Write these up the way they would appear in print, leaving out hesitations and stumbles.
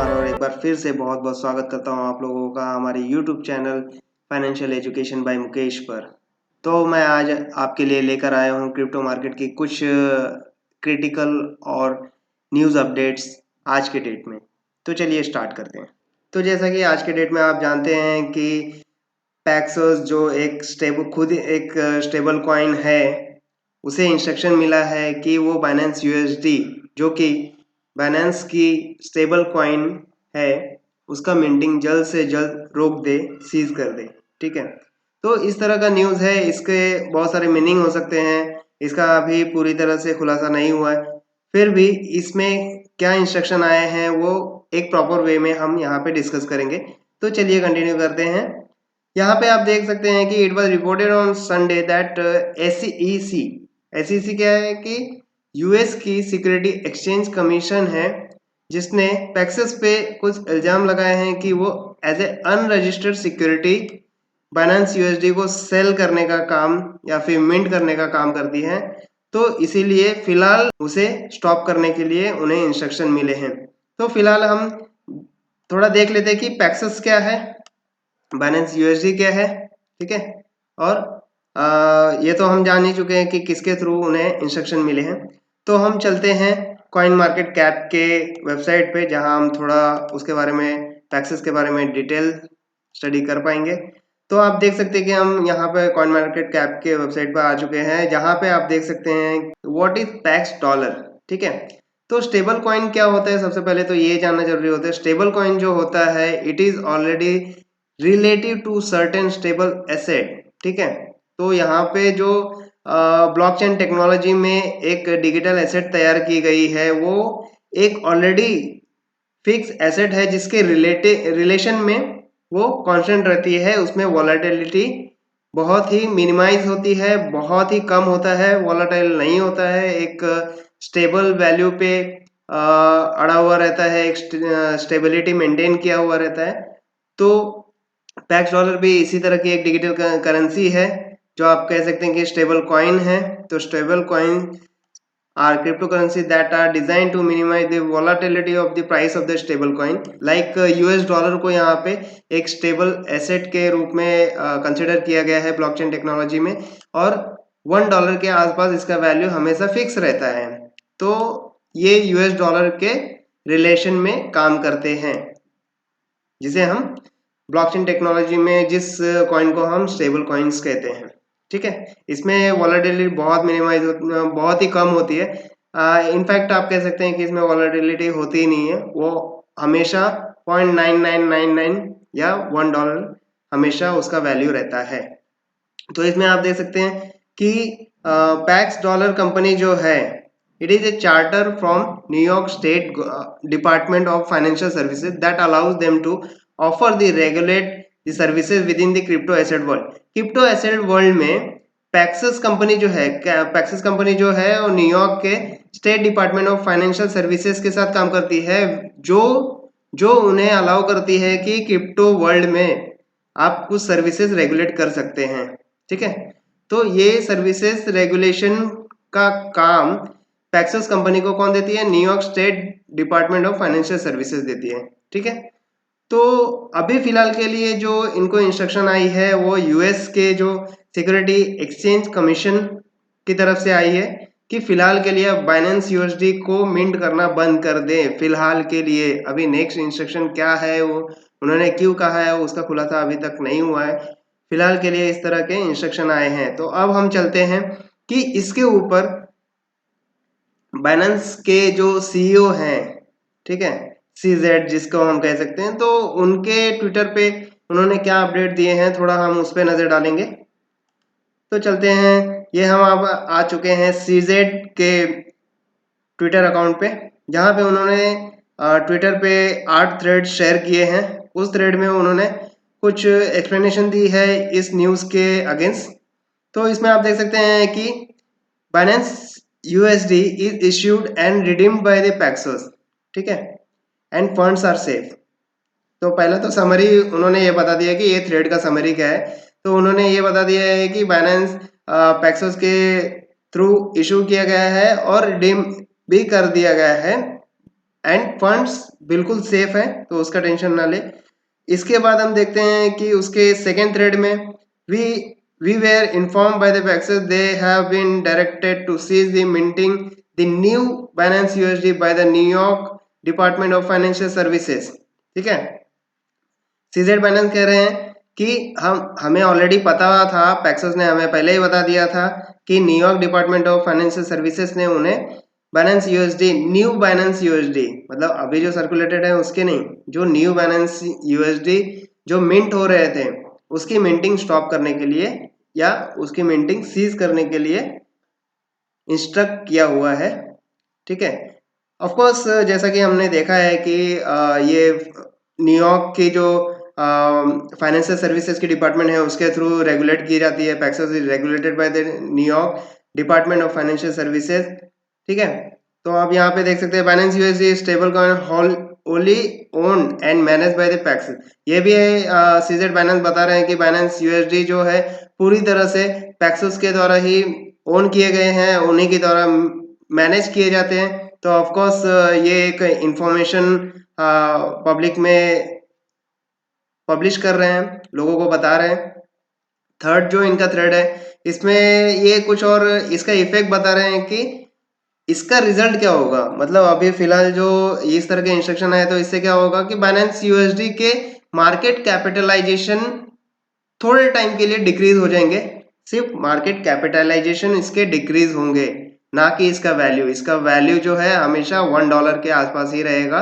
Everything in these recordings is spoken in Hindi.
कुमार और एक बार फिर से बहुत बहुत स्वागत करता हूं आप लोगों का हमारे YouTube channel financial education by Mukesh पर। तो मैं आज आपके लिए लेकर आया हूं क्रिप्टो मार्केट की कुछ क्रिटिकल और न्यूज़ अपडेट्स आज के डेट में। तो चलिए स्टार्ट करते हैं। तो जैसा कि आज के डेट में आप जानते हैं कि पैक्सस जो एक स्टेबल कॉइन है, उसे इंस्ट्रक्शन मिला है कि वो बाइनेंस यूएसडी जो कि बाइनेंस की स्टेबल कॉइन है, उसका मिंटिंग जल्द से जल्द रोक दे, सीज कर दे। ठीक है, तो इस तरह का न्यूज़ है। इसके बहुत सारे मीनिंग हो सकते हैं, इसका अभी पूरी तरह से खुलासा नहीं हुआ है। फिर भी इसमें क्या इंस्ट्रक्शन आए हैं वो एक प्रॉपर वे में हम यहाँ पे डिस्कस करेंगे। तो चलिए कंटिन्यू करते हैं। यहाँ पे आप देख सकते हैं कि it was reported on Sunday that SEC क्या है कि यूएस की सिक्योरिटी एक्सचेंज कमीशन है, जिसने पैक्सेस पे कुछ इल्जाम लगाए हैं कि वो as a unregistered security Binance USD को सेल करने का काम या फिर मिंट करने का काम करती है। तो इसीलिए फिलहाल उसे स्टॉप करने के लिए उन्हें इंस्ट्रक्शन मिले हैं। तो फिलहाल हम थोड़ा देख लेते हैं कि पैक्सेस क्या है, बाइनेंस यूएसडी क्या है। ठीक है, और ये तो हम जान ही चुके हैं कि किसके थ्रू उन्हें इंस्ट्रक्शन मिले हैं। तो हम चलते हैं कॉइन मार्केट कैप के वेबसाइट पे, जहां हम थोड़ा उसके बारे में, टैक्सेस के बारे में डिटेल स्टडी कर पाएंगे। तो आप देख सकते हैं कि हम यहाँ पे कॉइन मार्केट कैप के वेबसाइट पर आ चुके हैं, जहां पे आप देख सकते हैं व्हाट इज पैक्स डॉलर। ठीक है, तो स्टेबल कॉइन क्या होता है, सबसे पहले तो ये जानना जरूरी होता है। स्टेबल कॉइन जो होता है, it is already relative to certain stable asset. ठीक है, तो यहाँ पे जो ब्लॉकचेन टेक्नोलॉजी में एक डिजिटल एसेट तैयार की गई है, वो एक ऑलरेडी फिक्स एसेट है जिसके रिलेशन में वो कांस्टेंट रहती है। उसमें वॉलेटिलिटी बहुत ही मिनिमाइज होती है, बहुत ही कम होता है, वॉलेटाइल नहीं होता है, एक स्टेबल वैल्यू पे अड़ा हुआ रहता है, एक स्टेबिलिटी मेंटेन किया हुआ रहता है। तो पैक्स डॉलर भी इसी तरह की एक डिजिटल करेंसी है, जो आप कह सकते हैं कि स्टेबल कॉइन है। तो stable coin are cryptocurrency that are designed to minimize the volatility of the price of the stable coin like US dollar को यहाँ पे एक स्टेबल एसेट के रूप में कंसिडर किया गया है ब्लॉकचेन टेक्नोलॉजी में, और $1 के आसपास इसका वैल्यू हमेशा फिक्स रहता है। तो ये यूएस डॉलर के रिलेशन में काम करते हैं, जिसे हम ब्लॉकचेन टेक्नोलॉजी में जिस कॉइन को हम स्टेबल कॉइन्स कहते हैं। ठीक है, इसमें वॉलेटिलिटी बहुत मिनिमाइज बहुत ही कम होती है। इनफैक्ट आप कह सकते हैं कि इसमें वॉलेटिलिटी होती ही नहीं है, वो हमेशा 0.9999 या $1 हमेशा उसका वैल्यू रहता है। तो इसमें आप देख सकते हैं कि पैक्स डॉलर कंपनी जो है, it is a charter from New York state department of financial services that allows them to offer the regulate the services with in the crypto asset world. Crypto asset world में पैक्सस कंपनी जो है, पैक्सस कंपनी जो है वो न्यूयॉर्क के state department of financial services के साथ काम करती है, जो जो उन्हें अलाउ करती है कि क्रिप्टो वर्ल्ड में आप कुछ सर्विसेज रेगुलेट कर सकते हैं। ठीक है, तो ये सर्विसेज रेगुलेशन का काम पैक्सस कंपनी को कौन देती है? New York state department of financial services देती है। ठीक है, तो अभी फिलहाल के लिए जो इनको इंस्ट्रक्शन आई है वो यूएस के जो सिक्योरिटी एक्सचेंज कमीशन की तरफ से आई है कि फिलहाल के लिए बाइनेंस यूएसडी को मिंट करना बंद कर दें फिलहाल के लिए। अभी नेक्स्ट इंस्ट्रक्शन क्या है, वो उन्होंने क्यों कहा है, उसका खुलासा अभी तक नहीं हुआ है। फिलहाल के लिए इस तरह के इंस्ट्रक्शन आए हैं। तो अब हम चलते हैं कि इसके ऊपर बाइनेंस के जो सीईओ हैं, ठीक है, सीजेड जिसको हम कह सकते हैं, तो उनके ट्विटर पे उन्होंने क्या अपडेट दिए हैं, थोड़ा हम उस पर नजर डालेंगे। तो चलते हैं, ये हम अब आ चुके हैं सीजेड के ट्विटर अकाउंट पे, जहाँ पे उन्होंने ट्विटर पे 8 थ्रेड शेयर किए हैं। उस थ्रेड में उन्होंने कुछ एक्सप्लेनेशन दी है इस न्यूज़ के अगेंस्ट। तो इसमें आप देख सकते हैं कि Binance USD is issued and redeemed by the Paxos, ठीक है, एंड फंड्स आर सेफ। तो पहले तो समरी उन्होंने ये बता दिया कि ये थ्रेड का समरी क्या है। तो उन्होंने ये बता दिया है कि बाइनेंस पैक्सोस के थ्रू इशू किया गया है और रिडीम भी कर दिया गया है एंड फंड्स बिल्कुल सेफ है, तो उसका टेंशन ना ले। इसके बाद हम देखते हैं कि उसके सेकेंड थ्रेड में we we were informed by the Paxos they have been directed to cease the minting the new Binance USD by the New York Department of Financial Services। ठीक है, सीजेड बाइनेंस कह रहे हैं कि हमें ऑलरेडी पता था, पैक्सस ने हमें पहले ही बता दिया था कि New York department of financial services ने उन्हें Binance USD, new Binance USD मतलब अभी जो सर्कुलेटेड है उसके नहीं, जो न्यू बाइनेंस यूएसडी जो मिंट हो रहे थे उसकी मिंटिंग स्टॉप करने के लिए या उसकी मिंटिंग सीज करने के लिए इंस्ट्रक्ट किया हुआ है। ठीक है, ऑफ कोर्स जैसा कि हमने देखा है कि ये न्यूयॉर्क की जो फाइनेंशियल सर्विसेज की डिपार्टमेंट है उसके थ्रू रेगुलेट की जाती है। Paxos is regulated by the New York department of financial services. ठीक है, तो आप यहाँ पे देख सकते हैं Binance USD stable coin whole only owned and manage by the Paxos. ये भी है सीजेड बाइनेंस बता रहे हैं कि बाइनेंस यूएसडी जो है पूरी तरह से पैक्सस के द्वारा ही ओन किए गए हैं, उन्हीं के द्वारा मैनेज किए जाते हैं। तो ऑफ कोर्स ये एक इंफॉर्मेशन पब्लिक में पब्लिश कर रहे हैं, लोगों को बता रहे हैं। थर्ड जो इनका थ्रेड है इसमें ये कुछ और इसका इफेक्ट बता रहे हैं कि इसका रिजल्ट क्या होगा। मतलब अभी फिलहाल जो इस तरह के इंस्ट्रक्शन आए तो इससे क्या होगा कि बाइनेंस यूएसडी के मार्केट कैपिटलाइजेशन थोड़े टाइम के लिए डिक्रीज हो जाएंगे। सिर्फ मार्केट कैपिटलाइजेशन इसके डिक्रीज होंगे, ना कि इसका वैल्यू। इसका वैल्यू जो है हमेशा $1 के आसपास ही रहेगा।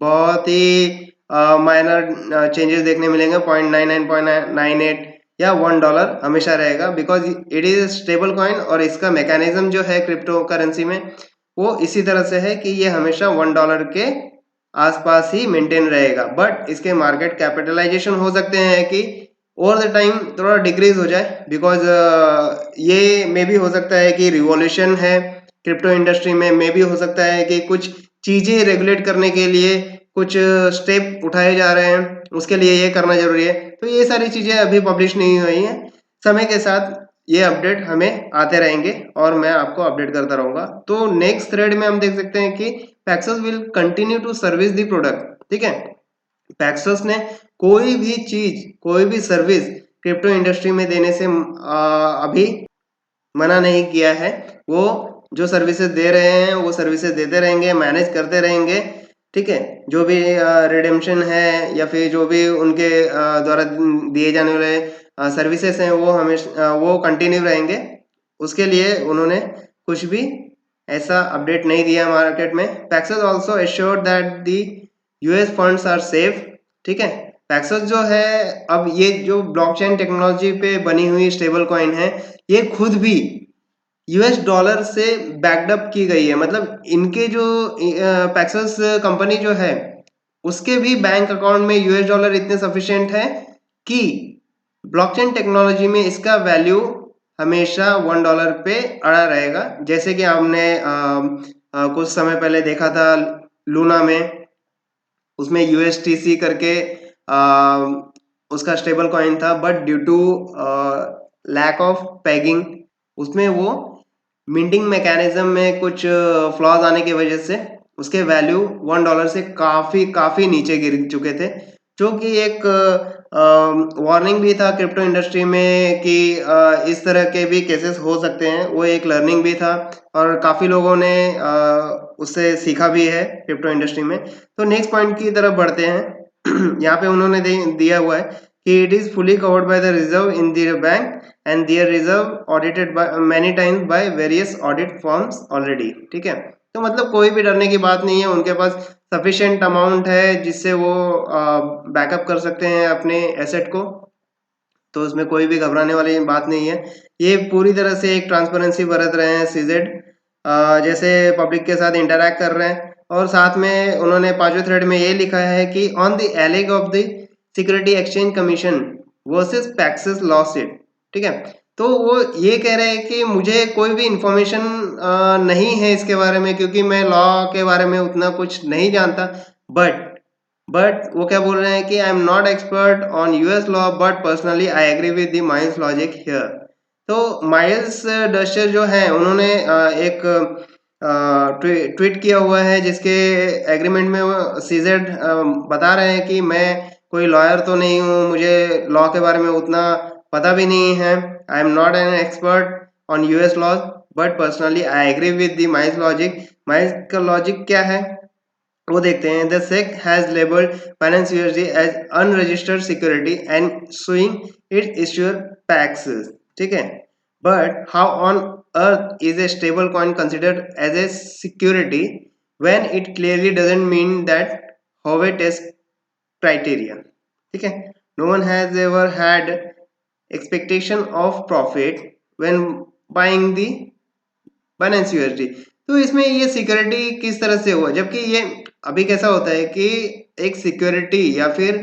बहुत ही माइनर चेंजेस देखने मिलेंगे, 0.99 0.98 या $1 हमेशा रहेगा, because it is stable coin और इसका मैकेनिज्म जो है क्रिप्टो करेंसी में वो इसी तरह से है कि ये हमेशा $1 के आसपास ही मेंटेन रहेगा। बट इसके मार्केट कैपिटलाइजेशन हो सकते हैं कि ओवर द टाइम थोड़ा डिक्रीज हो जाए, बिकॉज ये मे भी हो सकता है कि रिवॉल्यूशन है क्रिप्टो इंडस्ट्री में, मे भी हो सकता है कि कुछ चीजें रेगुलेट करने के लिए कुछ स्टेप उठाए जा रहे हैं, उसके लिए ये करना जरूरी है। तो ये सारी चीजें अभी पब्लिश नहीं हुई हैं, समय के साथ ये अपडेट हमें आते रहेंगे और मैं आपको अपडेट करता रहूंगा। तो नेक्स्ट थ्रेड में हम देख सकते हैं कि Paxos will continue to service the product. ठीक है, पैक्सस ने कोई भी चीज, कोई भी सर्विस क्रिप्टो इंडस्ट्री में देने से अभी मना नहीं किया है। वो जो सर्विसेज दे रहे हैं वो सर्विसेज देते रहेंगे, मैनेज करते रहेंगे। ठीक है, जो भी रिडेम्पशन है या फिर जो भी उनके द्वारा दिए जाने वाले सर्विसेज हैं वो हमेशा वो कंटिन्यू रहेंगे। उसके लिए उन्होंने कुछ भी ऐसा अपडेट नहीं दिया मार्केट में। Paxos also assured that the US funds are safe. ठीक है, पैक्सस जो है, अब ये जो ब्लॉकचेन टेक्नोलॉजी पे बनी हुई स्टेबल कॉइन है ये खुद भी यूएस डॉलर से बैकअप की गई है। मतलब इनके जो पैक्सस कंपनी जो है उसके भी बैंक अकाउंट में यूएस डॉलर इतने सफिशिएंट है कि ब्लॉकचेन टेक्नोलॉजी में इसका वैल्यू हमेशा $1 पे अड़ा रहेगा। जैसे कि हमने कुछ समय पहले देखा था लूना में, उसमें यूएसटीसी करके उसका स्टेबल कॉइन था, but due to lack of pegging उसमें वो मिंटिंग मैकेनिज्म में कुछ फ्लॉज आने की वजह से उसके वैल्यू $1 से काफी काफी नीचे गिर चुके थे, जो कि एक वार्निंग भी था क्रिप्टो इंडस्ट्री में कि इस तरह के भी केसेस हो सकते हैं। वो एक लर्निंग भी था और काफी लोगों ने उससे सीखा भी है क्रिप्टो इंडस्ट्री में। तो नेक्स्ट पॉइंट की तरफ बढ़ते हैं। यहाँ पे उन्होंने दिया हुआ है कि it is fully covered by the reserve in the bank and their reserve audited by many times by various audit firms already। ठीक है, तो मतलब कोई भी डरने की बात नहीं है, उनके पास सफिशिएंट अमाउंट है जिससे वो बैकअप कर सकते हैं अपने एसेट को। तो उसमें कोई भी घबराने वाली बात नहीं है। ये पूरी तरह से एक ट्रांसपेरेंसी बरत रहे हैं सीजेड, जैसे पब्लिक के साथ इंटरैक्ट कर रहे हैं। और साथ में उन्होंने पांचवें थ्रेड में ये लिखा है कि on the allege of the security exchange commission versus Paxos lawsuit. ठीक है, तो वो ये कह रहे हैं कि मुझे कोई भी इंफॉर्मेशन नहीं है इसके बारे में, क्योंकि मैं लॉ के बारे में उतना कुछ नहीं जानता। बट वो क्या बोल रहे हैं कि I am not expert on US law but personally I agree with the Miles logic here. तो माइल्स डस्टर जो है उन्होंने एक ट्वीट किया हुआ है, जिसके एग्रीमेंट में वो सीजेड बता रहे हैं कि मैं कोई लॉयर तो नहीं हूँ, मुझे लॉ के बारे में उतना पता भी नहीं है, I am not an expert on US laws, but personally I agree with the mice logic. Mice का लॉजिक क्या है वो देखते हैं। The SEC has labelled Binance USD as unregistered security and suing it issuer Pax, ठीक है। But how on earth is a stable coin considered as a security when it clearly doesn't mean that Howey test criteria, ठीक है। No one has ever had expectation of profit when buying the Binance USD। तो इसमें ये सिक्योरिटी किस तरह से हुआ, जबकि ये अभी कैसा होता है कि एक सिक्योरिटी या फिर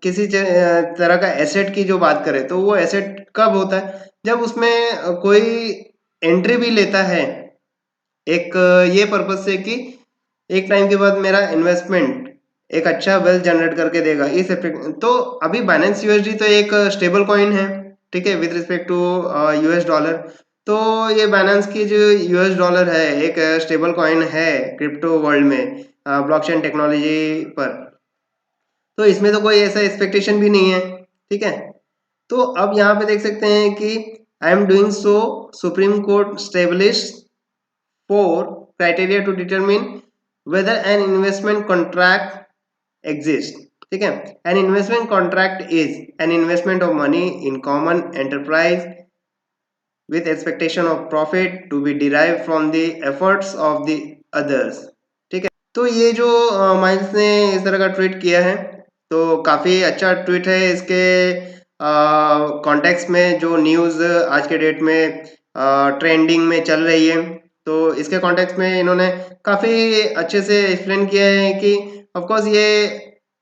किसी तरह का एसेट की जो बात करें तो वो एसेट कब होता है, जब उसमें कोई एंट्री भी लेता है एक ये पर्पज से कि एक टाइम के बाद मेरा इन्वेस्टमेंट एक अच्छा वेल्थ जनरेट करके देगा इस इफेक्ट। तो अभी बाइनेंस यूएसडी तो एक स्टेबल कॉइन है, ठीक है, with respect to US dollar. तो ये बाइनेंस की जो यूएस डॉलर है एक स्टेबल कॉइन है क्रिप्टो वर्ल्ड में, ब्लॉकचेन टेक्नोलॉजी पर। तो इसमें तो कोई ऐसा एक्सपेक्टेशन भी नहीं है, ठीक है। तो अब यहाँ पे देख सकते हैं कि I am doing so supreme court establish 4 criteria to determine whether an investment contract exists, ठीक है। an investment contract is an investment of money in common enterprise with expectation of profit to be derived from the efforts of the others, ठीक है। तो ये जो माइल्स ने इस तरह का ट्वीट किया है तो काफ़ी अच्छा ट्वीट है। इसके कॉन्टेक्स्ट में जो न्यूज़ आज के डेट में ट्रेंडिंग में चल रही है, तो इसके कॉन्टेक्स्ट में इन्होंने काफ़ी अच्छे से एक्सप्लेन किया है कि ऑफ कोर्स ये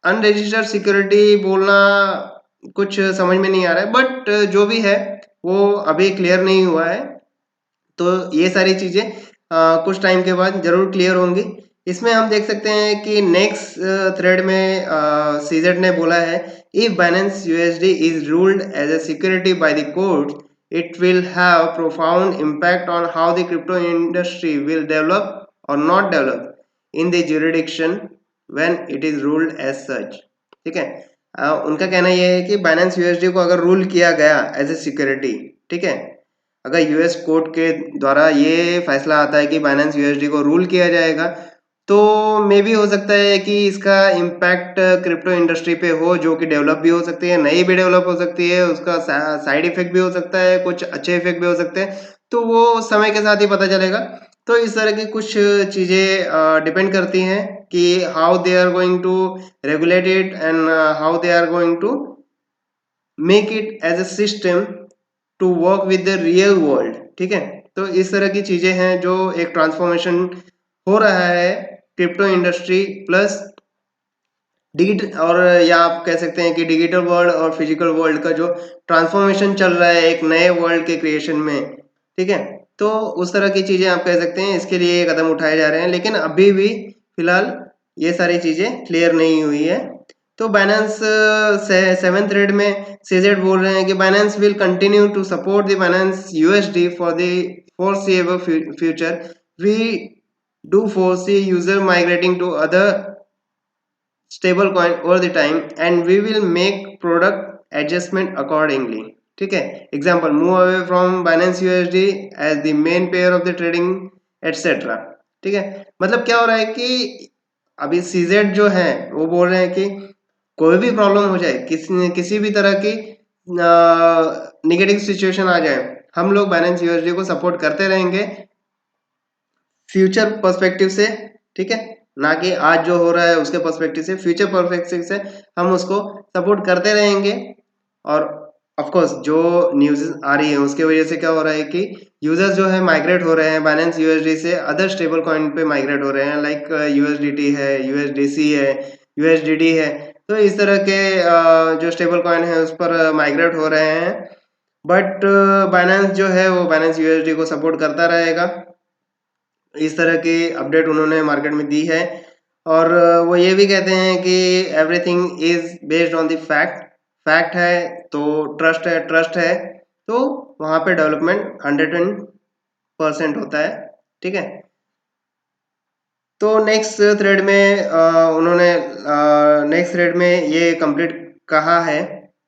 अनरजिस्टर्ड सिक्योरिटी बोलना कुछ समझ में नहीं आ रहा है, बट जो भी है वो अभी क्लियर नहीं हुआ है। तो ये सारी चीज़ें कुछ टाइम के बाद ज़रूर क्लियर होंगी। इसमें हम देख सकते हैं कि नेक्स्ट थ्रेड में सीजेड ने बोला है, if Binance USD is ruled as a security by the court it will have profound impact on how the crypto industry will develop or not develop in the jurisdiction when it is ruled as such, ठीक है। उनका कहना यह है कि बाइनेंस यूएसडी को अगर रूल किया गया एज ए सिक्योरिटी, ठीक है, अगर यूएस कोर्ट के द्वारा ये फैसला आता है कि बाइनेंस यूएसडी को रूल किया जाएगा, तो मे भी हो सकता है कि इसका इम्पैक्ट क्रिप्टो इंडस्ट्री पे हो, जो कि डेवलप भी हो सकती है, नई भी डेवलप हो सकती है, उसका साइड इफेक्ट भी हो सकता है, कुछ अच्छे इफेक्ट भी हो सकते हैं, तो वो समय के साथ ही पता चलेगा। तो इस तरह की कुछ चीज़ें डिपेंड करती हैं कि how they are going to regulate it and how they are going to make it as a system to work with the real world, ठीक है। तो इस तरह की चीज़ें हैं जो एक ट्रांसफॉर्मेशन हो रहा है क्रिप्टो इंडस्ट्री प्लस डिजिटल, और या आप कह सकते हैं कि डिजिटल वर्ल्ड और फिजिकल वर्ल्ड का जो ट्रांसफॉर्मेशन चल रहा है एक नए वर्ल्ड के क्रिएशन में, ठीक है। तो उस तरह की चीज़ें आप कह सकते हैं, इसके लिए कदम उठाए जा रहे हैं, लेकिन अभी भी फिलहाल ये सारी चीज़ें क्लियर नहीं हुई है। तो बाइनेंस सेवन थ्रेड में सीजेड बोल रहे हैं कि Binance will continue to support the Binance USD for the foreseeable future. We do foresee user migrating to other stable coin over the time and we will make product adjustment accordingly, ठीक है। Example, move away from Binance USD as the main pair of the trading etcetera, ठीक है। मतलब क्या हो रहा है कि अभी सीजेड जो है वो बोल रहे हैं कि कोई भी प्रॉब्लम हो जाए, किसी भी तरह की निगेटिव सिचुएशन आ जाए, हम लोग बाइनेंस यूएसडी को सपोर्ट करते रहेंगे फ्यूचर पर्सपेक्टिव से, ठीक है, ना कि आज जो हो रहा है उसके पर्सपेक्टिव से, फ्यूचर पर्सपेक्टिव से हम उसको सपोर्ट करते रहेंगे। और ऑफ कोर्स जो न्यूज़ आ रही है उसके वजह से क्या हो रहा है कि यूजर्स जो है माइग्रेट हो रहे हैं बाइनेंस यूएसडी से अदर स्टेबल कॉइन पे माइग्रेट हो रहे हैं, लाइक यूएसडीटी है, यूएसडीसी है, यूएसडीडी है। तो इस तरह के जो स्टेबल कॉइन है उस पर माइग्रेट हो रहे हैं, बट बाइनेंस जो है वो बाइनेंस यूएसडी को सपोर्ट करता रहेगा। इस तरह की अपडेट उन्होंने मार्केट में दी है। और वो ये भी कहते हैं कि everything is based on the fact, fact है तो ट्रस्ट है, ट्रस्ट है तो वहाँ पे डेवलपमेंट 110% होता है। ठीक है। तो नेक्स्ट थ्रेड में उन्होंने नेक्स्ट थ्रेड में ये कंप्लीट कहा है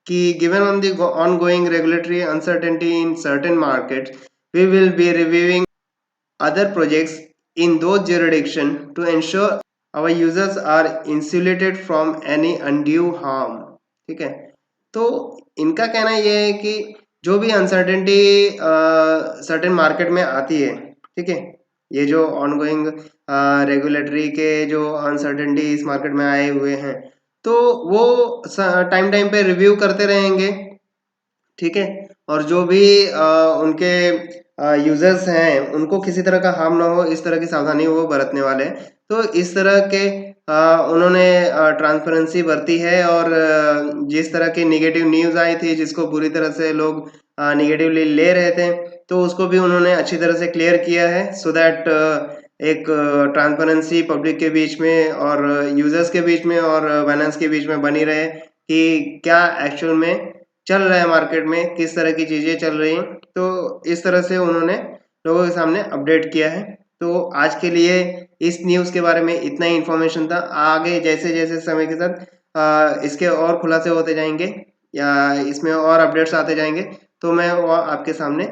कि given on the ongoing regulatory uncertainty in certain markets, we will be reviewing other projects in those jurisdictions to ensure our users are insulated from any undue harm। ठीक है। तो इनका कहना ये है कि जो भी अनसर्टेनिटी सर्टेन मार्केट में आती है, ठीक है, ये जो ऑनगोइंग रेगुलेटरी के जो अनसर्टेनिटी इस मार्केट में आए हुए हैं, तो वो टाइम टाइम पे रिव्यू करते रहेंगे, ठीक है। और जो भी उनके यूजर्स हैं उनको किसी तरह का हार्म ना हो, इस तरह की सावधानी वो बरतने वाले हैं। तो इस तरह के उन्होंने ट्रांसपेरेंसी बरती है और जिस तरह की नेगेटिव न्यूज़ आई थी जिसको बुरी तरह से लोग नेगेटिवली ले रहे थे, तो उसको भी उन्होंने अच्छी तरह से क्लियर किया है सो दैट एक ट्रांसपेरेंसी पब्लिक के बीच में और यूजर्स के बीच में और बाइनेंस के बीच में बनी रहे कि क्या एक्चुअल में चल रहा है मार्केट में, किस तरह की चीज़ें चल रही हैं। तो इस तरह से उन्होंने लोगों के सामने अपडेट किया है। तो आज के लिए इस न्यूज़ के बारे में इतना ही इन्फॉर्मेशन था। आगे जैसे-जैसे समय के साथ इसके और खुलासे होते जाएँगे या इसमें और अपडेट्स आते जाएँगे, तो मैं वो आपके सामने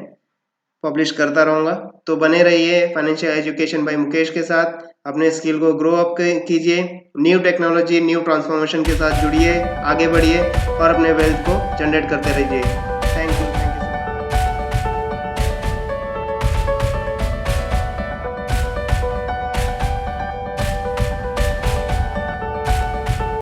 पब्लिश करता रहूँगा। तो बने रहिए फाइनेंशियल एजुकेशन बाय मुकेश के साथ। अपने स्किल को ग्रो अप कीजिए, न्यू टेक्नोलॉजी, न्यू ट्रांसफॉर्मेशन के साथ जुड़िए, आगे बढ़िए और अपने वेल्थ को जनरेट करते रहिए। Thank you.